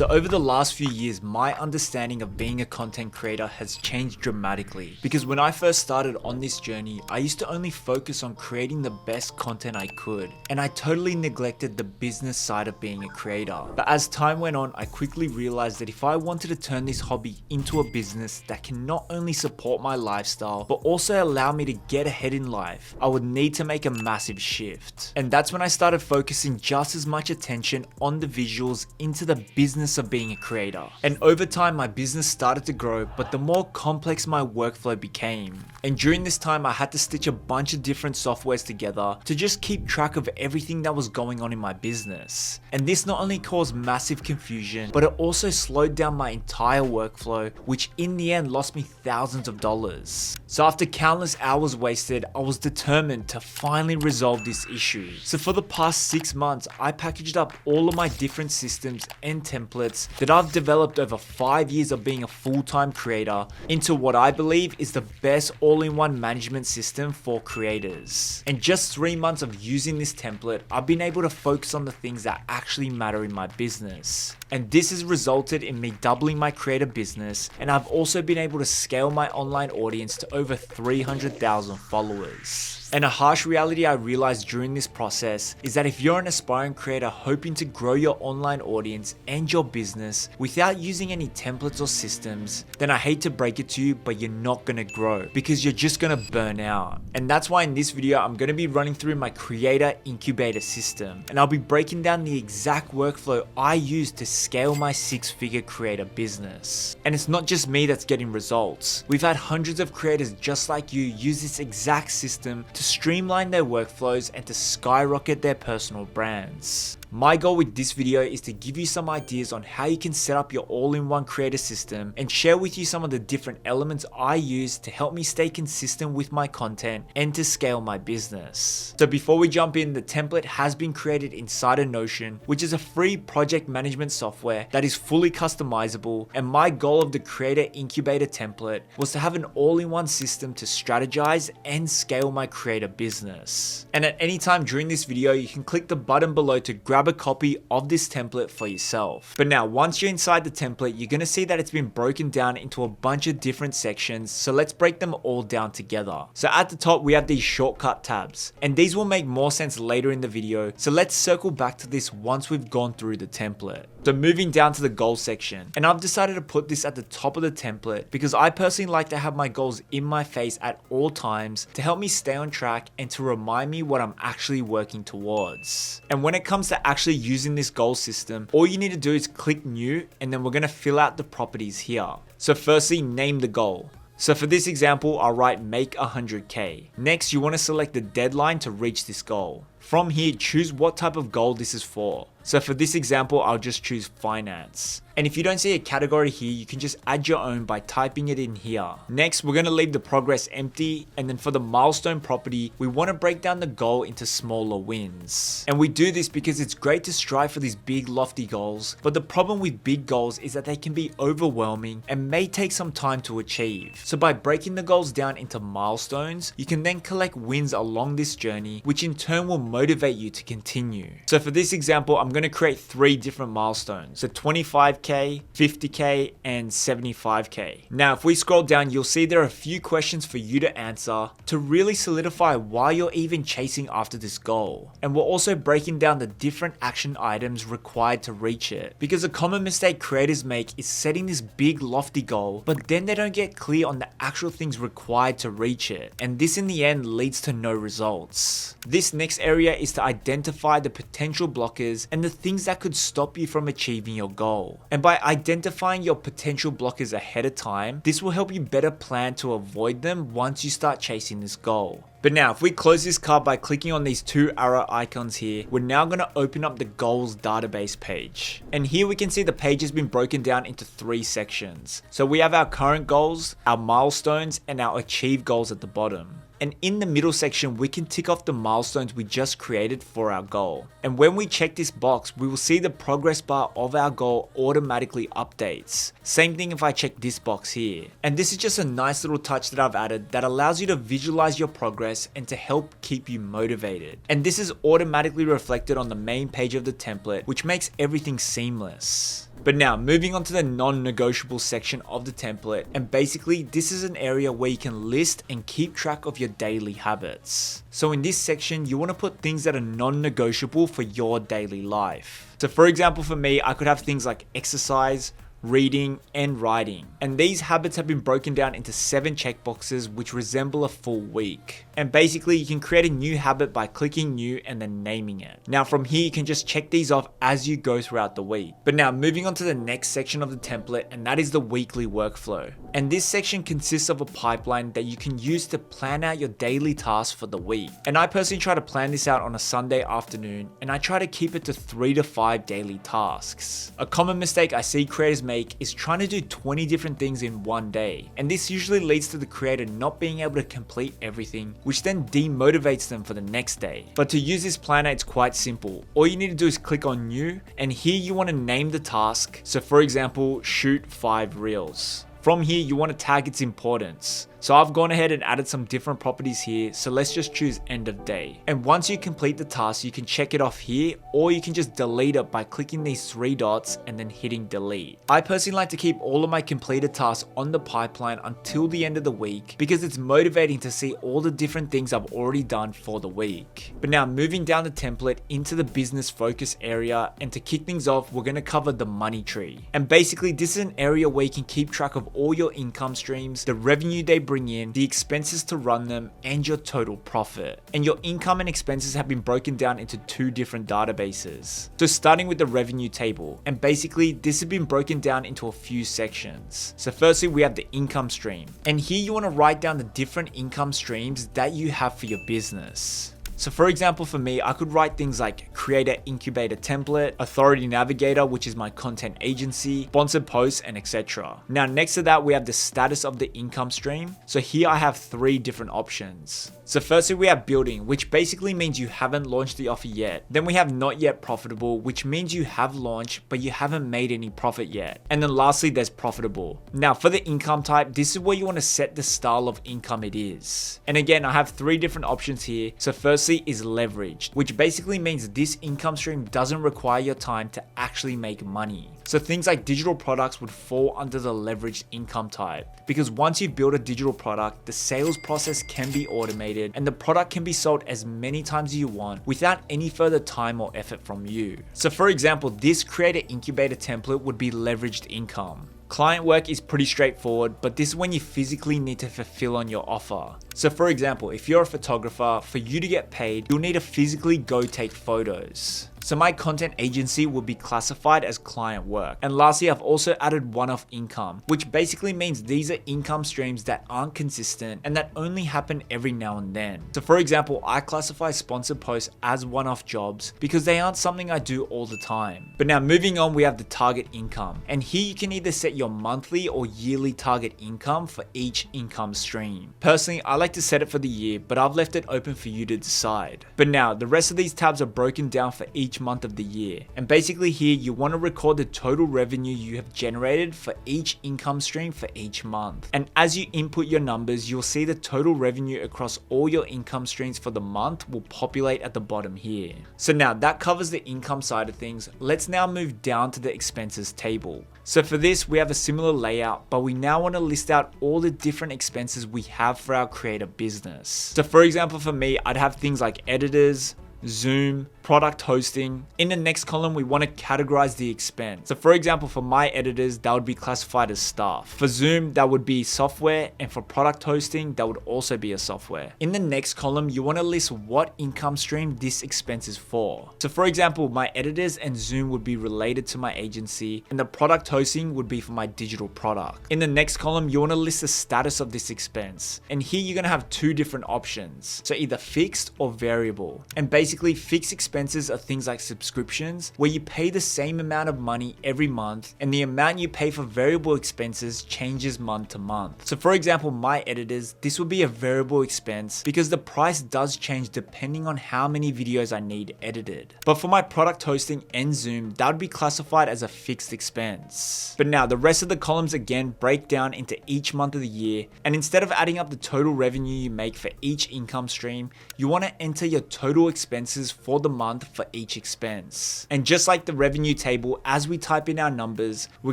So over the last few years, my understanding of being a content creator has changed dramatically. Because when I first started on this journey, I used to only focus on creating the best content I could. And I totally neglected the business side of being a creator. But as time went on, I quickly realized that if I wanted to turn this hobby into a business that can not only support my lifestyle, but also allow me to get ahead in life, I would need to make a massive shift. And that's when I started focusing just as much attention on the visuals into the business of being a creator. And over time, my business started to grow, but the more complex my workflow became. And during this time, I had to stitch a bunch of different softwares together to just keep track of everything that was going on in my business. And this not only caused massive confusion, but it also slowed down my entire workflow, which in the end lost me thousands of dollars. So after countless hours wasted, I was determined to finally resolve this issue. So for the past 6 months, I packaged up all of my different systems and templates that I've developed over 5 years of being a full-time creator into what I believe is the best all-in-one management system for creators. And just 3 months of using this template, I've been able to focus on the things that actually matter in my business. And this has resulted in me doubling my creator business, and I've also been able to scale my online audience to over 300,000 followers. And a harsh reality I realized during this process is that if you're an aspiring creator hoping to grow your online audience and your business without using any templates or systems, then I hate to break it to you, but you're not gonna grow because you're just gonna burn out. And that's why in this video, I'm gonna be running through my Creator Incubator system, and I'll be breaking down the exact workflow I use to scale my 6-figure creator business. And it's not just me that's getting results. We've had hundreds of creators just like you use this exact system to streamline their workflows and to skyrocket their personal brands. My goal with this video is to give you some ideas on how you can set up your all-in-one creator system and share with you some of the different elements I use to help me stay consistent with my content and to scale my business. So before we jump in, the template has been created inside of Notion, which is a free project management software that is fully customizable, and my goal of the Creator Incubator template was to have an all-in-one system to strategize and scale my creator business. And at any time during this video, you can click the button below to grab a copy of this template for yourself. But now, once you're inside the template, you're going to see that it's been broken down into a bunch of different sections. So let's break them all down together. So at the top, we have these shortcut tabs, and these will make more sense later in the video. So let's circle back to this once we've gone through the template. So moving down to the goals section, and I've decided to put this at the top of the template because I personally like to have my goals in my face at all times to help me stay on track and to remind me what I'm actually working towards. And when it comes to actually using this goal system, all you need to do is click new, and then we're going to fill out the properties here. So firstly, name the goal. So for this example, I'll write make 100K. Next, you want to select the deadline to reach this goal. From here, choose what type of goal this is for. So for this example, I'll just choose finance. And if you don't see a category here, you can just add your own by typing it in here. Next, we're going to leave the progress empty. And then for the milestone property, we want to break down the goal into smaller wins. And we do this because it's great to strive for these big lofty goals. But the problem with big goals is that they can be overwhelming and may take some time to achieve. So by breaking the goals down into milestones, you can then collect wins along this journey, which in turn will motivate you to continue. So for this example, I'm going to create 3 different milestones. So 25K, 50K, and 75K. Now, if we scroll down, you'll see there are a few questions for you to answer to really solidify why you're even chasing after this goal. And we're also breaking down the different action items required to reach it. Because a common mistake creators make is setting this big lofty goal, but then they don't get clear on the actual things required to reach it. And this in the end leads to no results. This next area is to identify the potential blockers and the things that could stop you from achieving your goal. And by identifying your potential blockers ahead of time, this will help you better plan to avoid them once you start chasing this goal. But now, if we close this card by clicking on these 2 arrow icons here, we're now going to open up the goals database page. And here we can see the page has been broken down into 3 sections. So we have our current goals, our milestones, and our achieved goals at the bottom. And in the middle section, we can tick off the milestones we just created for our goal. And when we check this box, we will see the progress bar of our goal automatically updates. Same thing if I check this box here. And this is just a nice little touch that I've added that allows you to visualize your progress and to help keep you motivated. And this is automatically reflected on the main page of the template, which makes everything seamless. But now moving on to the non-negotiable section of the template, and basically this is an area where you can list and keep track of your daily habits. So in this section, you want to put things that are non-negotiable for your daily life. So for example, for me, I could have things like exercise, reading, and writing. And these habits have been broken down into 7 checkboxes which resemble a full week. And basically you can create a new habit by clicking new and then naming it. Now from here you can just check these off as you go throughout the week. But now moving on to the next section of the template, and that is the weekly workflow. And this section consists of a pipeline that you can use to plan out your daily tasks for the week. And I personally try to plan this out on a Sunday afternoon, and I try to keep it to 3 to 5 daily tasks. A common mistake I see creators make is trying to do 20 different things in one day, and this usually leads to the creator not being able to complete everything, which then demotivates them for the next day. But to use this planner, it's quite simple. All you need to do is click on new, and here you want to name the task. So for example, shoot 5 reels. From here, you want to tag its importance. So I've gone ahead and added some different properties here. So let's just choose end of day. And once you complete the task, you can check it off here, or you can just delete it by clicking these 3 dots and then hitting delete. I personally like to keep all of my completed tasks on the pipeline until the end of the week because it's motivating to see all the different things I've already done for the week. But now moving down the template into the business focus area, and to kick things off, we're going to cover the money tree. And basically this is an area where you can keep track of all your income streams, the revenue they bring in, the expenses to run them, and your total profit. And your income and expenses have been broken down into 2 different databases. So starting with the revenue table, and basically this has been broken down into a few sections. So firstly we have the income stream, and here you want to write down the different income streams that you have for your business. So for example, for me, I could write things like Creator Incubator template, Authority Navigator, which is my content agency, sponsored posts, and etc. Now next to that, we have the status of the income stream. So here I have 3 different options. So firstly, we have building, which basically means you haven't launched the offer yet. Then we have not yet profitable, which means you have launched, but you haven't made any profit yet. And then lastly, there's profitable. Now for the income type, this is where you want to set the style of income it is. And again, I have 3 different options here. So firstly is leveraged, which basically means this income stream doesn't require your time to actually make money. So things like digital products would fall under the leveraged income type, because once you've built a digital product, the sales process can be automated and the product can be sold as many times as you want without any further time or effort from you. So for example, this Creator Incubator template would be leveraged income. Client work is pretty straightforward, but this is when you physically need to fulfill on your offer. So for example, if you're a photographer, for you to get paid, you'll need to physically go take photos. So my content agency will be classified as client work. And lastly, I've also added one-off income, which basically means these are income streams that aren't consistent and that only happen every now and then. So for example, I classify sponsored posts as one-off jobs because they aren't something I do all the time. But now moving on, we have the target income. And here you can either set your monthly or yearly target income for each income stream. Personally, I like to set it for the year, but I've left it open for you to decide. But now the rest of these tabs are broken down for each month of the year. And basically here you want to record the total revenue you have generated for each income stream for each month. And as you input your numbers, you'll see the total revenue across all your income streams for the month will populate at the bottom here. So now that covers the income side of things. Let's now move down to the expenses table. So for this, we have a similar layout, but we now want to list out all the different expenses we have for our creator business. So for example, for me, I'd have things like editors, Zoom, product hosting. In the next column, we want to categorize the expense. So for example, for my editors, that would be classified as staff. For Zoom, that would be software. And for product hosting, that would also be a software. In the next column, you want to list what income stream this expense is for. So for example, my editors and Zoom would be related to my agency, and the product hosting would be for my digital product. In the next column, you want to list the status of this expense. And here you're going to have 2 different options. So either fixed or variable. And basically fixed expenses are things like subscriptions, where you pay the same amount of money every month, and the amount you pay for variable expenses changes month to month. So for example, my editors, this would be a variable expense because the price does change depending on how many videos I need edited. But for my product hosting and Zoom, that would be classified as a fixed expense. But now the rest of the columns again break down into each month of the year, and instead of adding up the total revenue you make for each income stream, you want to enter your total expense expenses for the month for each expense. And just like the revenue table, as we type in our numbers, we're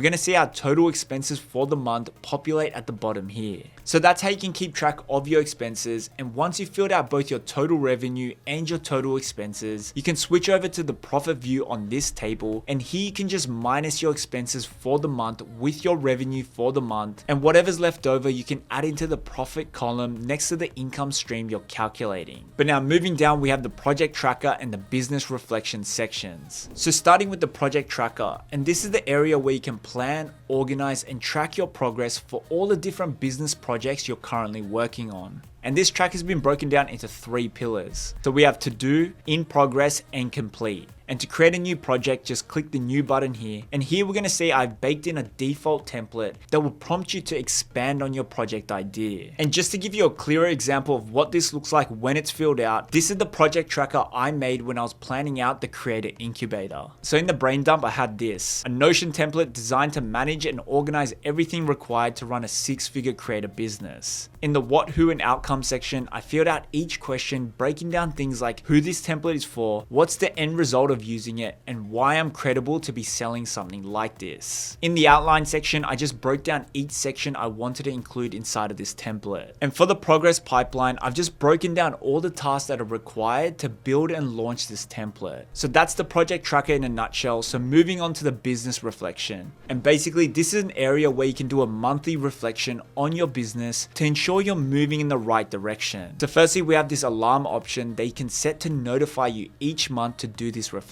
going to see our total expenses for the month populate at the bottom here. So that's how you can keep track of your expenses. And once you've filled out both your total revenue and your total expenses, you can switch over to the profit view on this table, and here you can just minus your expenses for the month with your revenue for the month, and whatever's left over you can add into the profit column next to the income stream you're calculating. But now moving down, we have the project tracker and the business reflection sections. So starting with the project tracker, and this is the area where you can plan, organize, and track your progress for all the different business projects you're currently working on. And this track has been broken down into 3 pillars. So we have to do, in progress, and complete. And to create a new project, just click the new button here. And here we're going to see I've baked in a default template that will prompt you to expand on your project idea. And just to give you a clearer example of what this looks like when it's filled out, this is the project tracker I made when I was planning out the Creator Incubator. So in the brain dump, I had this, a Notion template designed to manage and organize everything required to run a 6-figure creator business. In the what, who, and outcome section, I filled out each question, breaking down things like who this template is for, what's the end result of using it, and why I'm credible to be selling something like this. In the outline section, I just broke down each section I wanted to include inside of this template. And for the progress pipeline, I've just broken down all the tasks that are required to build and launch this template. So that's the project tracker in a nutshell. So moving on to the business reflection. And basically, this is an area where you can do a monthly reflection on your business to ensure you're moving in the right direction. So firstly, we have this alarm option that you can set to notify you each month to do this reflection.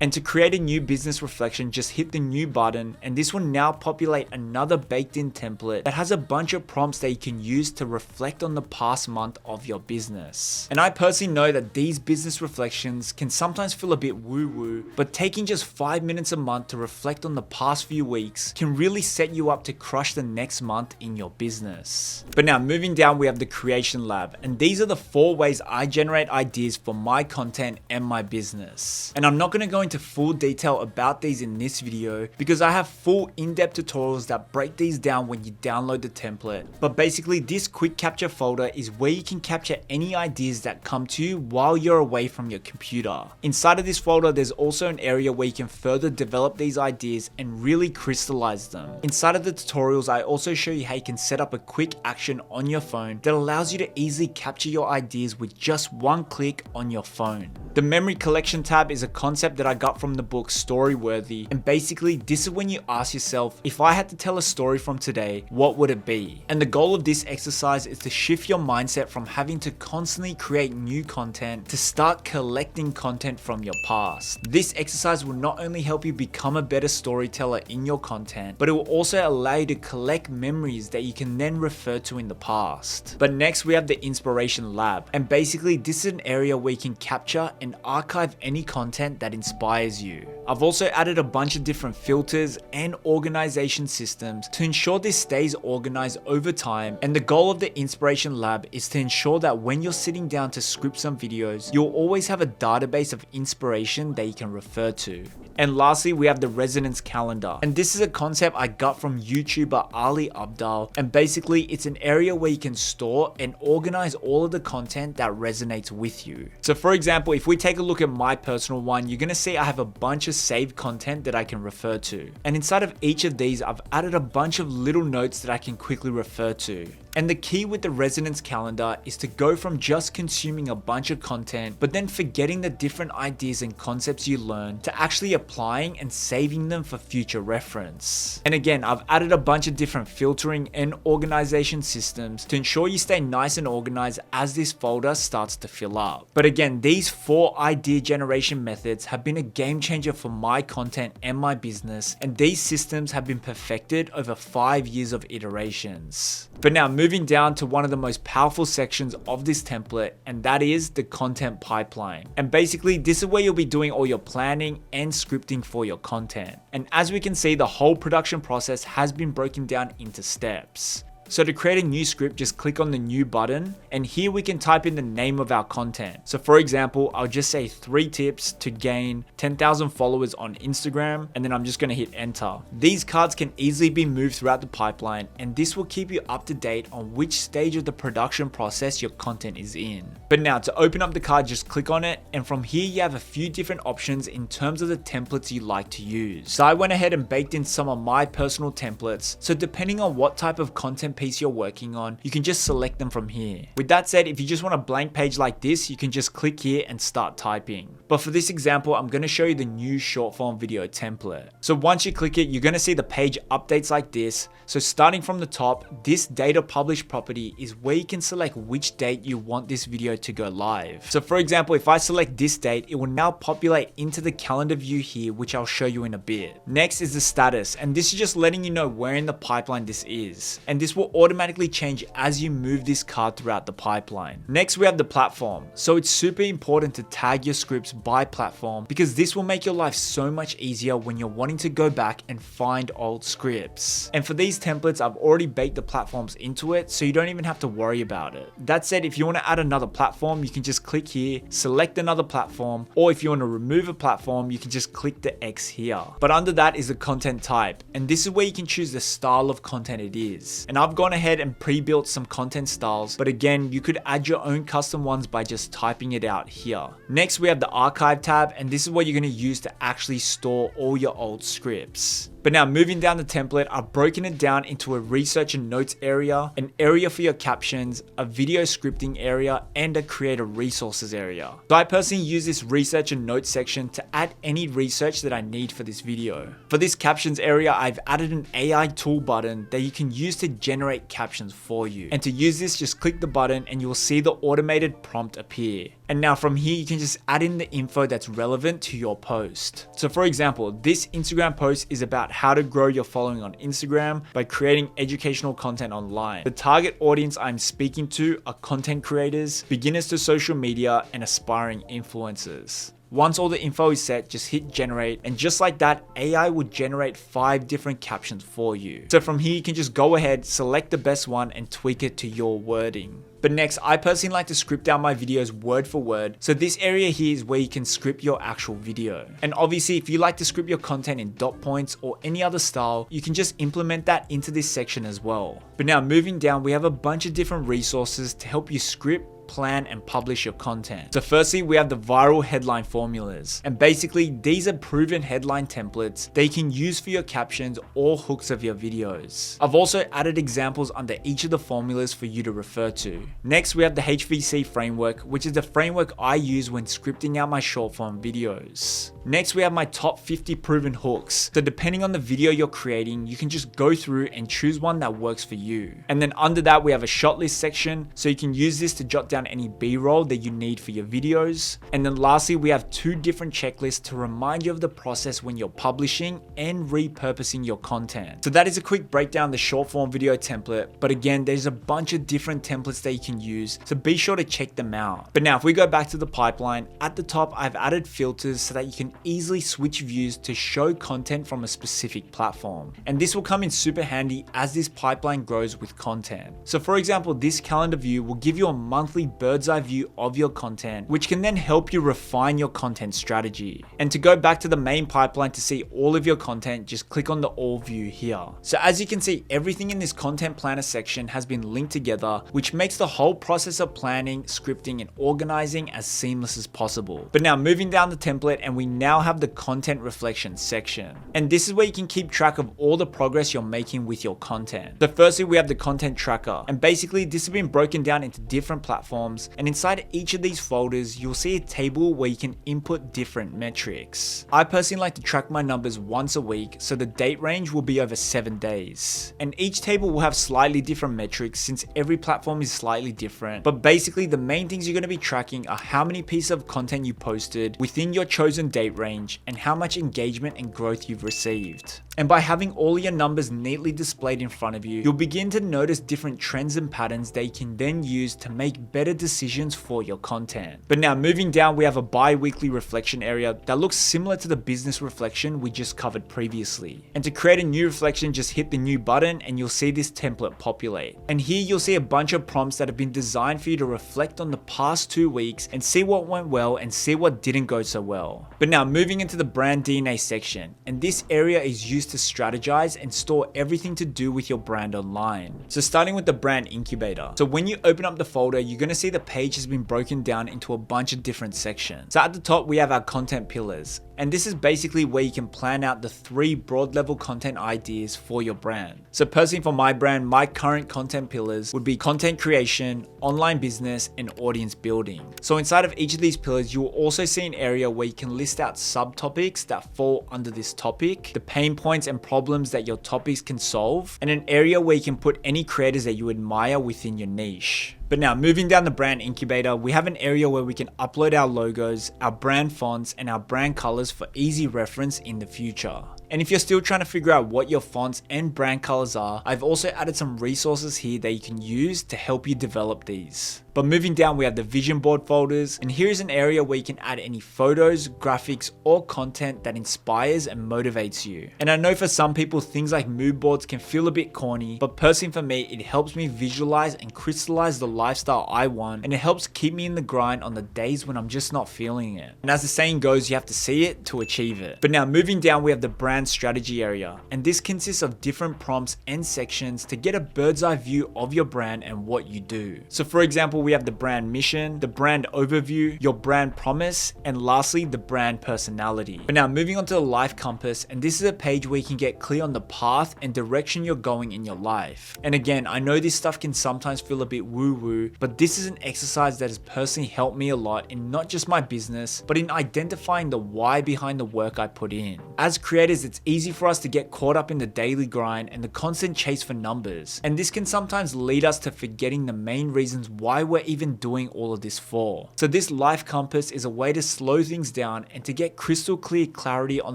And to create a new business reflection, just hit the new button, and this will now populate another baked in template that has a bunch of prompts that you can use to reflect on the past month of your business. And I personally know that these business reflections can sometimes feel a bit woo-woo, but taking just 5 minutes a month to reflect on the past few weeks can really set you up to crush the next month in your business. But now moving down, we have the creation lab, and these are the 4 ways I generate ideas for my content and my business. And I'm not going to go into full detail about these in this video because I have full in-depth tutorials that break these down when you download the template. But basically, this quick capture folder is where you can capture any ideas that come to you while you're away from your computer. Inside of this folder, there's also an area where you can further develop these ideas and really crystallize them. Inside of the tutorials, I also show you how you can set up a quick action on your phone that allows you to easily capture your ideas with just 1 click on your phone. The memory collection tab is a concept that I got from the book Storyworthy, and basically this is when you ask yourself, if I had to tell a story from today, what would it be? And the goal of this exercise is to shift your mindset from having to constantly create new content to start collecting content from your past. This exercise will not only help you become a better storyteller in your content, but it will also allow you to collect memories that you can then refer to in the past. But next we have the inspiration lab, and basically this is an area where you can capture and archive any content that inspires you. I've also added a bunch of different filters and organization systems to ensure this stays organized over time, and the goal of the inspiration lab is to ensure that when you're sitting down to script some videos, you'll always have a database of inspiration that you can refer to. And lastly, we have the resonance calendar, and this is a concept I got from YouTuber Ali Abdal, and basically it's an area where you can store and organize all of the content that resonates with you. So for example, if we take a look at my personal one, you're gonna see I have a bunch of saved content that I can refer to, and inside of each of these I've added a bunch of little notes that I can quickly refer to. And the key with the resonance calendar is to go from just consuming a bunch of content, but then forgetting the different ideas and concepts you learn, to actually applying and saving them for future reference. And again, I've added a bunch of different filtering and organization systems to ensure you stay nice and organized as this folder starts to fill up. But again, these 4 idea generation methods have been a game changer for my content and my business, and these systems have been perfected over 5 years of iterations. But now moving down to one of the most powerful sections of this template, and that is the content pipeline. And basically this is where you'll be doing all your planning and scripting for your content. And as we can see, the whole production process has been broken down into steps. So to create a new script, just click on the new button, and here we can type in the name of our content. So for example, I'll just say 3 tips to gain 10,000 followers on Instagram, and then I'm just gonna hit enter. These cards can easily be moved throughout the pipeline, and this will keep you up to date on which stage of the production process your content is in. But now to open up the card, just click on it, and from here you have a few different options in terms of the templates you like to use. So I went ahead and baked in some of my personal templates, so depending on what type of content piece you're working on, you can just select them from here. With that said, if you just want a blank page like this, you can just click here and start typing. But for this example, I'm going to show you the new short form video template. So once you click it, you're going to see the page updates like this. So starting from the top, this data published property is where you can select which date you want this video to go live. So for example, if I select this date, it will now populate into the calendar view here, which I'll show you in a bit. Next is the status, and this is just letting you know where in the pipeline this is. And this will automatically change as you move this card throughout the pipeline. Next, we have the platform. So it's super important to tag your scripts by platform, because this will make your life so much easier when you're wanting to go back and find old scripts. And for these templates, I've already baked the platforms into it, so you don't even have to worry about it. That said, if you want to add another platform, you can just click here, select another platform, or if you want to remove a platform, you can just click the X here. But under that is the content type, and this is where you can choose the style of content it is. And I've gone ahead and pre-built some content styles, but again, you could add your own custom ones by just typing it out here. Next, we have the archive tab, and this is what you're going to use to actually store all your old scripts. But now moving down the template, I've broken it down into a research and notes area, an area for your captions, a video scripting area, and a creator resources area. So I personally use this research and notes section to add any research that I need for this video. For this captions area, I've added an AI tool button that you can use to generate captions for you. And to use this, just click the button and you will see the automated prompt appear. And now from here, you can just add in the info that's relevant to your post. So for example, this Instagram post is about how to grow your following on Instagram by creating educational content online. The target audience I'm speaking to are content creators, beginners to social media, and aspiring influencers. Once all the info is set, just hit generate, and just like that, AI will generate 5 different captions for you. So from here, you can just go ahead, select the best one, and tweak it to your wording. But next, I personally like to script out my videos word for word. So this area here is where you can script your actual video. And obviously, if you like to script your content in dot points or any other style, you can just implement that into this section as well. But now moving down, we have a bunch of different resources to help you script, plan, and publish your content. So firstly, we have the viral headline formulas, and basically these are proven headline templates that you can use for your captions or hooks of your videos. I've also added examples under each of the formulas for you to refer to. Next, we have the HVC framework, which is the framework I use when scripting out my short form videos. Next, we have my top 50 proven hooks. So depending on the video you're creating, you can just go through and choose one that works for you. And then under that, we have a shot list section, so you can use this to jot down any B-roll that you need for your videos. And then lastly, we have 2 different checklists to remind you of the process when you're publishing and repurposing your content. So that is a quick breakdown of the short form video template. But again, there's a bunch of different templates that you can use, so be sure to check them out. But now if we go back to the pipeline, at the top, I've added filters so that you can easily switch views to show content from a specific platform. And this will come in super handy as this pipeline grows with content. So for example, this calendar view will give you a monthly bird's eye view of your content, which can then help you refine your content strategy. And to go back to the main pipeline to see all of your content, just click on the all view here. So as you can see, everything in this content planner section has been linked together, which makes the whole process of planning, scripting, and organizing as seamless as possible. But now moving down the template, and we now have the content reflection section. And this is where you can keep track of all the progress you're making with your content. So firstly, we have the content tracker. And basically this has been broken down into different platforms. And inside each of these folders, you'll see a table where you can input different metrics. I personally like to track my numbers once a week, so the date range will be over 7 days. And each table will have slightly different metrics since every platform is slightly different. But basically the main things you're going to be tracking are how many pieces of content you posted within your chosen date rate range, and how much engagement and growth you've received. And by having all your numbers neatly displayed in front of you, you'll begin to notice different trends and patterns that you can then use to make better decisions for your content. But now moving down, we have a bi-weekly reflection area that looks similar to the business reflection we just covered previously. And to create a new reflection, just hit the new button and you'll see this template populate. And here you'll see a bunch of prompts that have been designed for you to reflect on the past 2 weeks and see what went well and see what didn't go so well. But now moving into the brand DNA section, and this area is used to strategize and store everything to do with your brand online. So starting with the brand incubator. So when you open up the folder, you're going to see the page has been broken down into a bunch of different sections. So at the top, we have our content pillars. And this is basically where you can plan out the 3 broad level content ideas for your brand. So personally for my brand, my current content pillars would be content creation, online business, and audience building. So inside of each of these pillars, you will also see an area where you can list out subtopics that fall under this topic, the pain points and problems that your topics can solve, and an area where you can put any creators that you admire within your niche. But now moving down the brand incubator, we have an area where we can upload our logos, our brand fonts, and our brand colors for easy reference in the future. And if you're still trying to figure out what your fonts and brand colors are, I've also added some resources here that you can use to help you develop these. But moving down, we have the vision board folders, and here's an area where you can add any photos, graphics, or content that inspires and motivates you. And I know for some people, things like mood boards can feel a bit corny, but personally for me, it helps me visualize and crystallize the lifestyle I want, and it helps keep me in the grind on the days when I'm just not feeling it. And as the saying goes, you have to see it to achieve it. But now moving down, we have the brand strategy area, and this consists of different prompts and sections to get a bird's eye view of your brand and what you do. So for example, we have the brand mission, the brand overview, your brand promise, and lastly, the brand personality. But now moving on to the life compass, and this is a page where you can get clear on the path and direction you're going in your life. And again, I know this stuff can sometimes feel a bit woo-woo, but this is an exercise that has personally helped me a lot in not just my business, but in identifying the why behind the work I put in. As creators, it's easy for us to get caught up in the daily grind and the constant chase for numbers. And this can sometimes lead us to forgetting the main reasons why we're even doing all of this for. So this life compass is a way to slow things down and to get crystal clear clarity on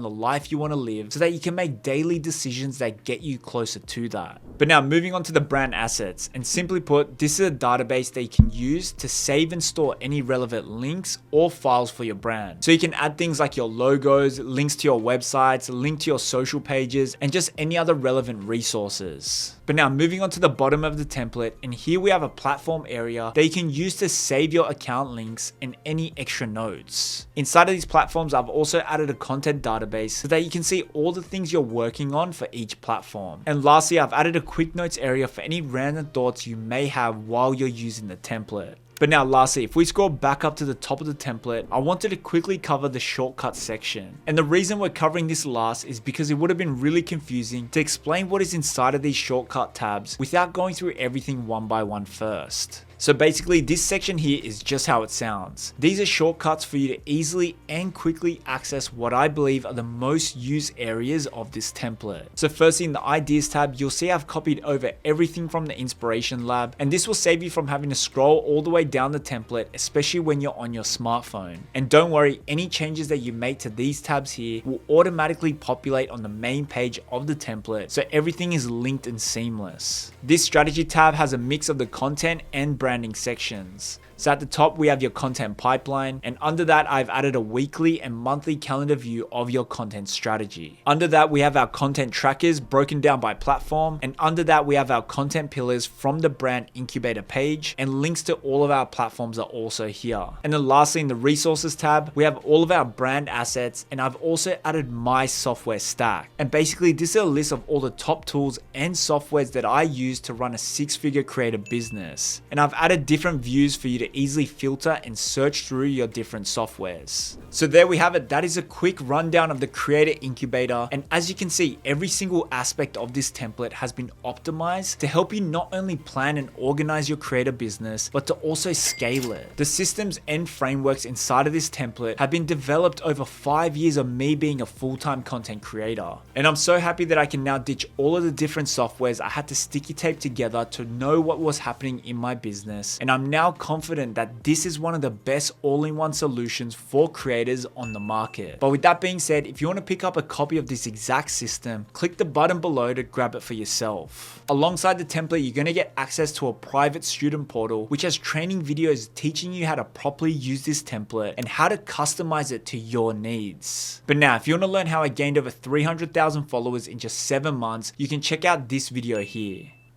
the life you want to live so that you can make daily decisions that get you closer to that. But now moving on to the brand assets, and simply put, this is a database that you can use to save and store any relevant links or files for your brand. So you can add things like your logos, links to your websites, link to your social pages, and just any other relevant resources. But now moving on to the bottom of the template, and here we have a platform area that you can use to save your account links and any extra notes. Inside of these platforms, I've also added a content database so that you can see all the things you're working on for each platform. And lastly, I've added a quick notes area for any random thoughts you may have while you're using the template. But now lastly, if we scroll back up to the top of the template, I wanted to quickly cover the shortcuts section. And the reason we're covering this last is because it would have been really confusing to explain what is inside of these shortcut tabs without going through everything one by one first. So basically, this section here is just how it sounds. These are shortcuts for you to easily and quickly access what I believe are the most used areas of this template. So firstly, in the ideas tab, you'll see I've copied over everything from the inspiration lab, and this will save you from having to scroll all the way down the template, especially when you're on your smartphone. And don't worry, any changes that you make to these tabs here will automatically populate on the main page of the template, so everything is linked and seamless. This strategy tab has a mix of the content and branding sections. So at the top, we have your content pipeline, and under that, I've added a weekly and monthly calendar view of your content strategy. Under that, we have our content trackers broken down by platform, and under that, we have our content pillars from the brand incubator page, and links to all of our platforms are also here. And then lastly, in the resources tab, we have all of our brand assets, and I've also added my software stack. And basically, this is a list of all the top tools and softwares that I use to run a 6-figure creative business. And I've added different views for you to easily filter and search through your different softwares. So there we have it. That is a quick rundown of the Creator Incubator. And as you can see, every single aspect of this template has been optimized to help you not only plan and organize your creator business, but to also scale it. The systems and frameworks inside of this template have been developed over 5 years of me being a full-time content creator. And I'm so happy that I can now ditch all of the different softwares I had to sticky tape together to know what was happening in my business business, and I'm now confident that this is one of the best all-in-one solutions for creators on the market. But with that being said, if you want to pick up a copy of this exact system, click the button below to grab it for yourself. Alongside the template, you're going to get access to a private student portal which has training videos teaching you how to properly use this template and how to customize it to your needs. But now, if you want to learn how I gained over 300,000 followers in just 7 months, you can check out this video here.